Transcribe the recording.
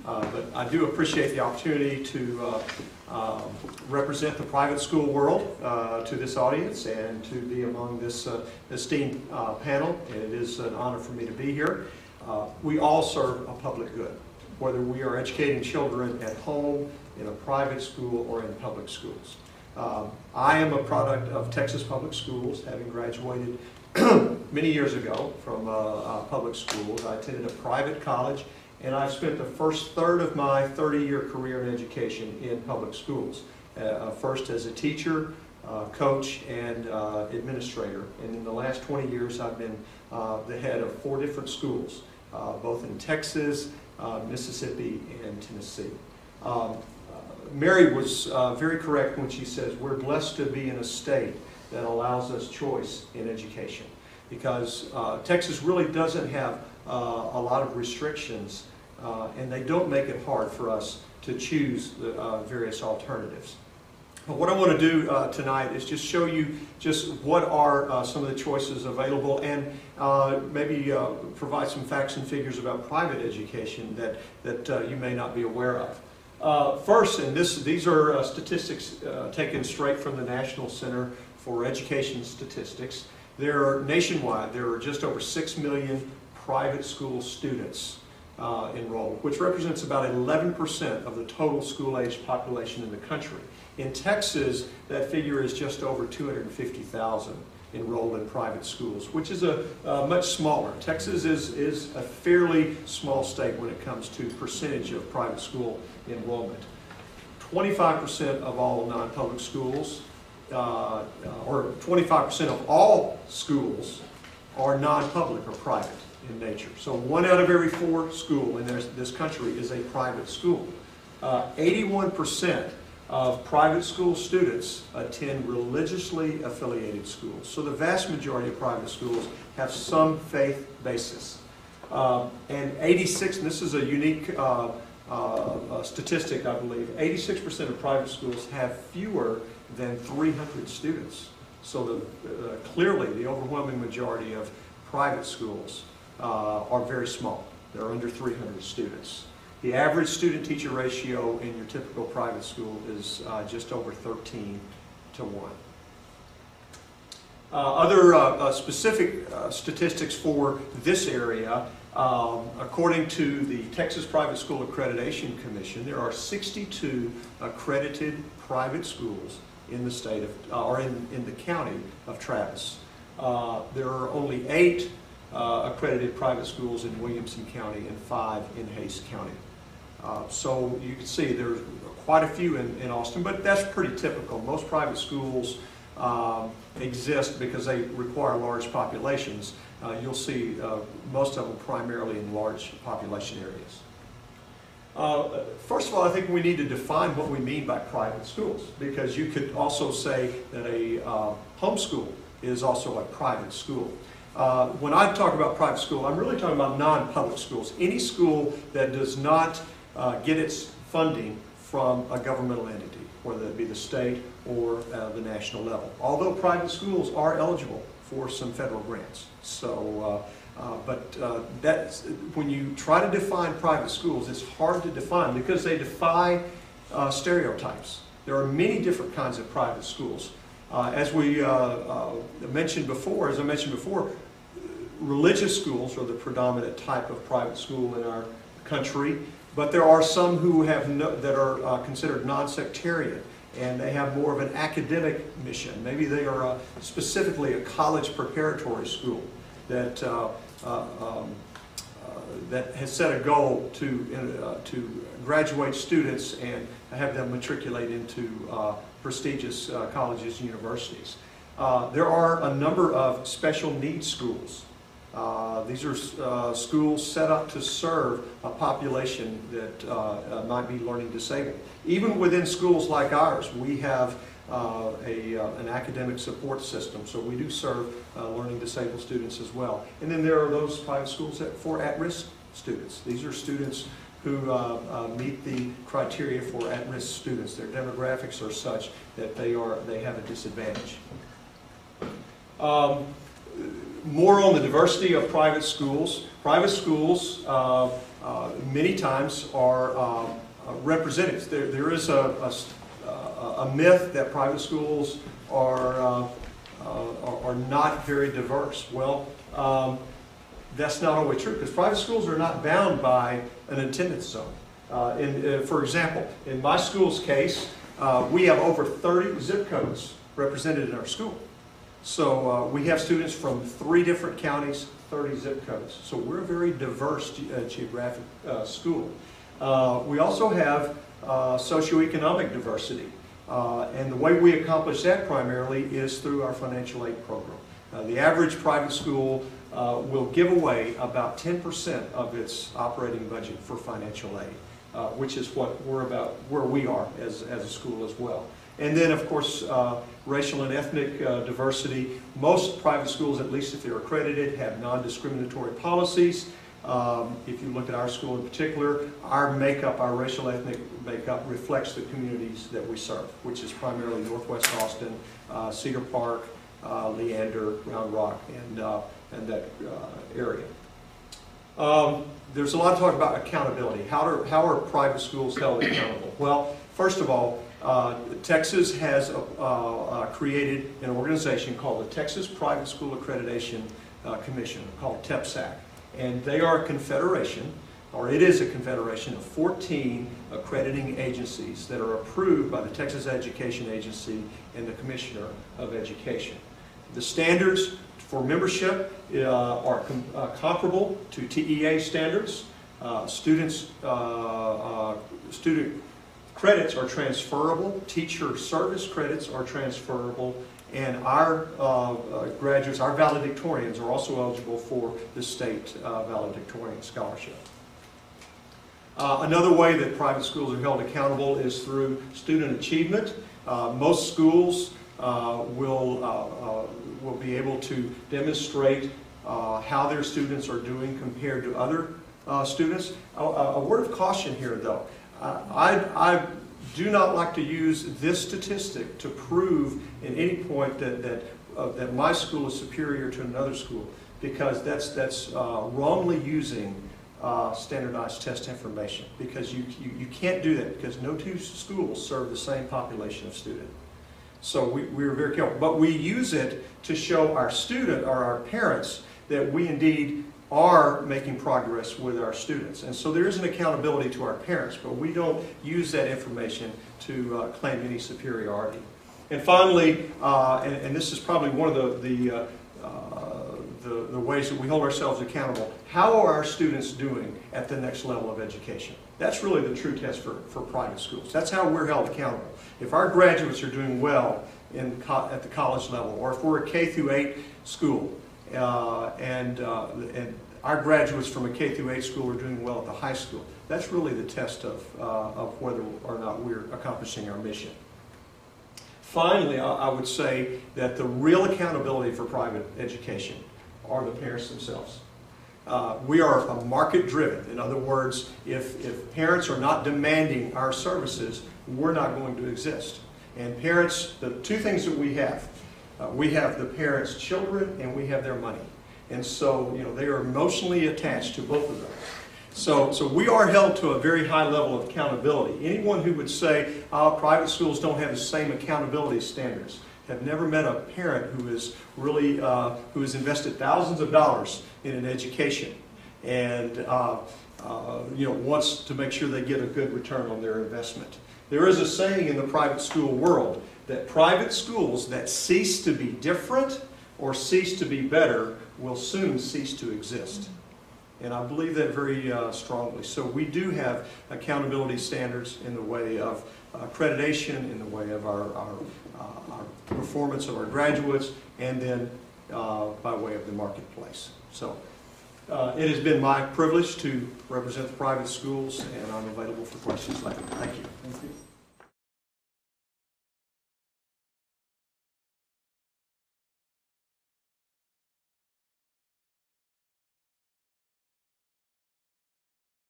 But I do appreciate the opportunity to represent the private school world to this audience and to be among this esteemed panel. It is an honor for me to be here. We all serve a public good, whether we are educating children at home, in a private school, or in public schools. I am a product of Texas Public Schools, having graduated many years ago from public schools. I attended a private college, and I've spent the first third of my 30-year career in education in public schools. First as a teacher, coach, and administrator. And in the last 20 years, I've been the head of 4 different schools, both in Texas, Mississippi, and Tennessee. Mary was very correct when she says we're blessed to be in a state that allows us choice in education, because Texas really doesn't have a lot of restrictions, and they don't make it hard for us to choose the various alternatives. But what I want to do tonight is just show you just what are some of the choices available, and maybe provide some facts and figures about private education that you may not be aware of. First, and these are statistics taken straight from the National Center for Education Statistics. Nationwide, there are just over 6 million private school students enrolled, which represents about 11% of the total school-aged population in the country. In Texas, that figure is just over 250,000 enrolled in private schools, which is much smaller. Texas is a fairly small state when it comes to percentage of private school enrollment. 25% of all non-public schools, or 25% of all schools are non-public or private in nature. So 1 out of every 4 schools in this country is a private school. 81% of private school students attend religiously affiliated schools. So the vast majority of private schools have some faith basis. And 86, and this is a unique statistic, I believe, 86% of private schools have fewer than 300 students. So clearly the overwhelming majority of private schools are very small. They're under 300 students. The average student-teacher ratio in your typical private school is just over 13 to 1. Other specific statistics for this area, according to the Texas Private School Accreditation Commission, there are 62 accredited private schools in the state of, or in the county of Travis. There are only 8 accredited private schools in Williamson County and 5 in Hays County. So you can see there's quite a few in Austin, but that's pretty typical. Most private schools exist because they require large populations. You'll see most of them primarily in large population areas. First of all, I think we need to define what we mean by private schools, because you could also say that a homeschool is also a private school. When I talk about private school, I'm really talking about non-public schools. Any school that does not get its funding from a governmental entity, whether it be the state or the national level. Although private schools are eligible for some federal grants. So, that's, when you try to define private schools, it's hard to define because they defy stereotypes. There are many different kinds of private schools. As I mentioned before, religious schools are the predominant type of private school in our country, but there are some who have that are considered non-sectarian, and they have more of an academic mission. Maybe they are specifically a college preparatory school that that has set a goal to graduate students and have them matriculate into prestigious colleges and universities. There are a number of special needs schools. These are schools set up to serve a population that might be learning disabled. Even within schools like ours, we have an academic support system, so we do serve learning disabled students as well. And then there are those private schools for at-risk students. These are students who meet the criteria for at-risk students. Their demographics are such that they have a disadvantage. More on the diversity of private schools. Private schools many times are representatives. There is a myth that private schools are not very diverse. Well, that's not always true, because private schools are not bound by an attendance zone. For example, in my school's case, we have over 30 zip codes represented in our school. So we have students from 3 different counties, 30 zip codes. So we're a very diverse geographic school. We also have socioeconomic diversity. And the way we accomplish that primarily is through our financial aid program. The average private school will give away about 10% of its operating budget for financial aid, which is what we're about, where we are as a school as well. And then, of course, racial and ethnic diversity. Most private schools, at least if they're accredited, have non-discriminatory policies. If you look at our school in particular, our makeup, our racial ethnic makeup reflects the communities that we serve, which is primarily Northwest Austin, Cedar Park, Leander, Round Rock, and that area. There's a lot of talk about accountability. How are private schools held accountable? Well, first of all, Texas has created an organization called the Texas Private School Accreditation Commission, called TEPSAC. And they are a confederation, or it is a confederation of 14 accrediting agencies that are approved by the Texas Education Agency and the Commissioner of Education. The standards for membership are comparable to TEA standards. Student credits are transferable, teacher service credits are transferable, and our graduates, our valedictorians, are also eligible for the state valedictorian scholarship. Another way that private schools are held accountable is through student achievement. Most schools will be able to demonstrate how their students are doing compared to other students. A word of caution here, though. I do not like to use this statistic to prove at any point that my school is superior to another school, because that's wrongly using standardized test information, because you can't do that, because no 2 schools serve the same population of student. So we're very careful, but we use it to show our student or our parents that we indeed are making progress with our students. And so there is an accountability to our parents, but we don't use that information to claim any superiority. And finally, and this is probably one of the ways that we hold ourselves accountable, how are our students doing at the next level of education? That's really the true test for private schools. That's how we're held accountable. If our graduates are doing well at the college level, or if we're a K through 8 school, and our graduates from a K through 8 school are doing well at the high school, that's really the test of whether or not we're accomplishing our mission. Finally, I would say that the real accountability for private education are the parents themselves. We are market-driven. In other words, if parents are not demanding our services, we're not going to exist. And parents, the 2 things that we have the parents' children, and we have their money. And so, they are emotionally attached to both of those. So we are held to a very high level of accountability. Anyone who would say, private schools don't have the same accountability standards have never met a parent who is really, who has invested thousands of dollars in an education and wants to make sure they get a good return on their investment. There is a saying in the private school world that private schools that cease to be different or cease to be better will soon cease to exist. And I believe that very strongly. So we do have accountability standards in the way of accreditation, in the way of our performance of our graduates, and then by way of the marketplace. So it has been my privilege to represent the private schools, and I'm available for questions later. Thank you. Thank you.